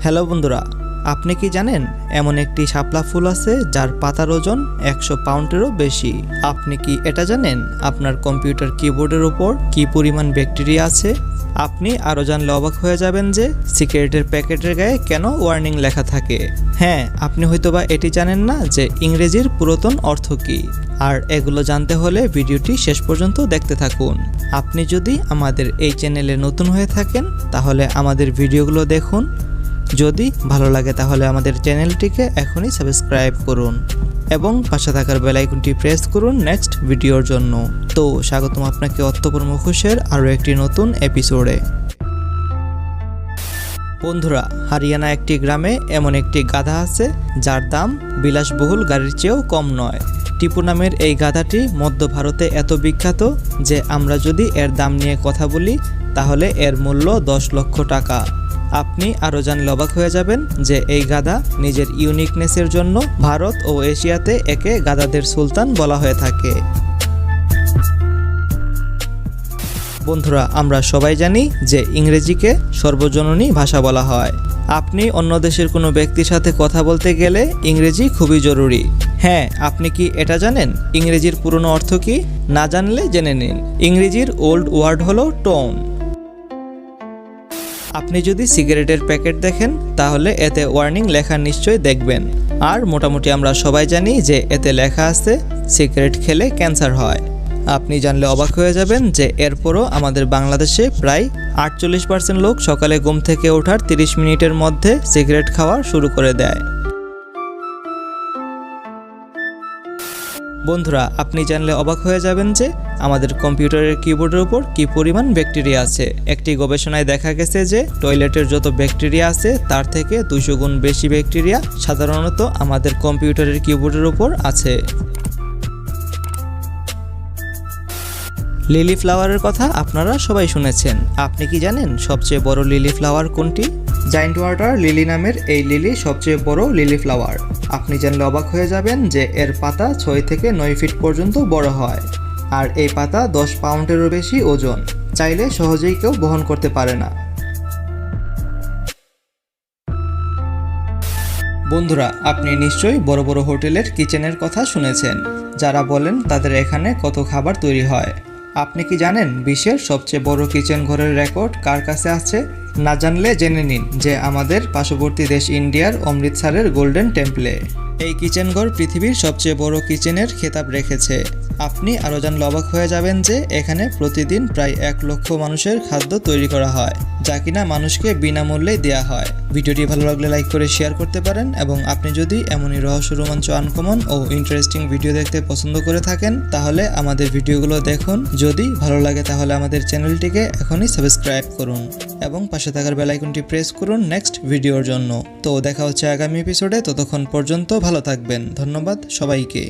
Hello বন্ধুরা, আপনি কি জানেন এমন একটি শাপলা ফুল আছে যার পাতার ওজন 100 পাউন্ডেরও বেশি। আপনি কি এটা জানেন আপনার কম্পিউটার কিবোর্ডের উপর কি পরিমাণ ব্যাকটেরিয়া আছে? আপনি আরও জানলে অবাক হয়ে যাবেন যে সিগারেটের প্যাকেটের গায়ে কেন ওয়ার্নিং লেখা থাকে। হ্যাঁ, আপনি হয়তোবা এটি জানেন না যে ইংরেজির পুরাতন অর্থ কী। আর এগুলো জানতে হলে ভিডিওটি শেষ পর্যন্ত দেখতে থাকুন। আপনি যদি আমাদের এই চ্যানেলে নতুন হয়ে থাকেন তাহলে আমাদের ভিডিওগুলো দেখুন। যদি ভালো লাগে তাহলে আমাদের চ্যানেলটিকে এখনই সাবস্ক্রাইব করুন এবং পাশে থাকার বেল আইকনটি প্রেস করুন নেক্সট ভিডিওর জন্য। তো স্বাগতম আপনাকে অর্থপর মুখোশের আরও একটি নতুন এপিসোডে। বন্ধুরা, হরিয়ানা একটি গ্রামে এমন একটি গাধা আছে যার দাম বিলাসবহুল গাড়ির চেয়েও কম নয়। টিপু নামের এই গাধাটি মধ্য ভারতে এত বিখ্যাত যে আমরা যদি এর দাম নিয়ে কথা বলি তাহলে এর মূল্য 10 লক্ষ টাকা। আপনি আরও জানলে অবাক হয়ে যাবেন যে এই গাধা নিজের ইউনিকনেসের জন্য ভারত ও এশিয়াতে একে গাধাদের সুলতান বলা হয়ে থাকে। বন্ধুরা, আমরা সবাই জানি যে ইংরেজিকে সর্বজননী ভাষা বলা হয়। আপনি অন্য দেশের কোনো ব্যক্তির সাথে কথা বলতে গেলে ইংরেজি খুবই জরুরি। হ্যাঁ, আপনি কি এটা জানেন ইংরেজির পুরনো অর্থ কি? না জানলে জেনে নিন। ইংরেজির ওল্ড ওয়ার্ড হলো টোন। আপনি যদি সিগারেটের প্যাকেট দেখেন তাহলে এতে ওয়ার্নিং লেখা নিশ্চয়ই দেখবেন। আর মোটামুটি আমরা সবাই জানি যে এতে লেখা আছে সিগারেট খেলে ক্যান্সার হয়। আপনি জানলে অবাক হয়ে যাবেন যে এরপরও আমাদের বাংলাদেশে প্রায় 48% লোক সকালে ঘুম থেকে ওঠার 30 মিনিটের মধ্যে সিগারেট খাওয়া শুরু করে দেয়। বন্ধুরা, আপনি জানলে অবাক হয়ে যাবেন যে আমাদের কম্পিউটারের কিবোর্ডের উপর কি পরিমাণ ব্যাকটেরিয়া আছে। একটি গবেষণায় দেখা গেছে যে টয়লেটের যত ব্যাকটেরিয়া আছে তার থেকে 200 গুণ বেশি ব্যাকটেরিয়া সাধারণত আমাদের কম্পিউটারের কিবোর্ডের উপর আছে। লিলি ফ্লাওয়ারের কথা আপনারা সবাই শুনেছেন। আপনি কি জানেন সবচেয়ে বড় লিলি ফ্লাওয়ার কোনটি? জায়ান্ট ওয়াটার লিলি নামের এই লিলি সবচেয়ে বড় লিলি ফ্লাওয়ার। আপনি জানলে অবাক হয়ে যাবেন যে এর পাতা 6 থেকে 9 ফিট পর্যন্ত বড় হয়। আর এই পাতা 10 পাউন্ডেরও বেশি ওজন। চাইলে সহজেই কেউ বহন করতে পারে না। বন্ধুরা, আপনি নিশ্চয়ই বড় বড় হোটেলের কিচেনের কথা শুনেছেন। যারা বলেন তাদের এখানে কত খাবার তৈরি হয়। আপনি কি জানেন বিশ্বের সবচেয়ে বড় কিচেন ঘরের রেকর্ড কার কাছে আছে? না জানলে জেনে নিন যে আমাদের পার্শ্ববর্তী দেশ ইন্ডিয়ার অমৃতসরের গোল্ডেন টেম্পলে এই কিচেন ঘর পৃথিবীর সবচেয়ে বড় কিচেনের খেতাব রেখেছে। আপনি আরও জানলে অবাক হয়ে যাবেন যে এখানে প্রতিদিন প্রায় 1 লক্ষ মানুষের খাদ্য তৈরি করা হয়, যা কিনা মানুষকে বিনামূল্যে দেওয়া হয়। ভিডিওটি ভালো লাগলে লাইক করে শেয়ার করতে পারেন এবং আপনি যদি এমনই রহস্য, রোমাঞ্চ, আনকমন ও ইন্টারেস্টিং ভিডিও দেখতে পছন্দ করে থাকেন তাহলে আমাদের ভিডিওগুলো দেখুন। যদি ভালো লাগে তাহলে আমাদের চ্যানেলটিকে এখনই সাবস্ক্রাইব করুন এবং পাশে থাকার বেল আইকনটি প্রেস করুন নেক্সট ভিডিওর জন্য। তো দেখা হচ্ছে আগামী এপিসোডে। ততক্ষণ পর্যন্ত ভালো থাকবেন। ধন্যবাদ সবাইকে।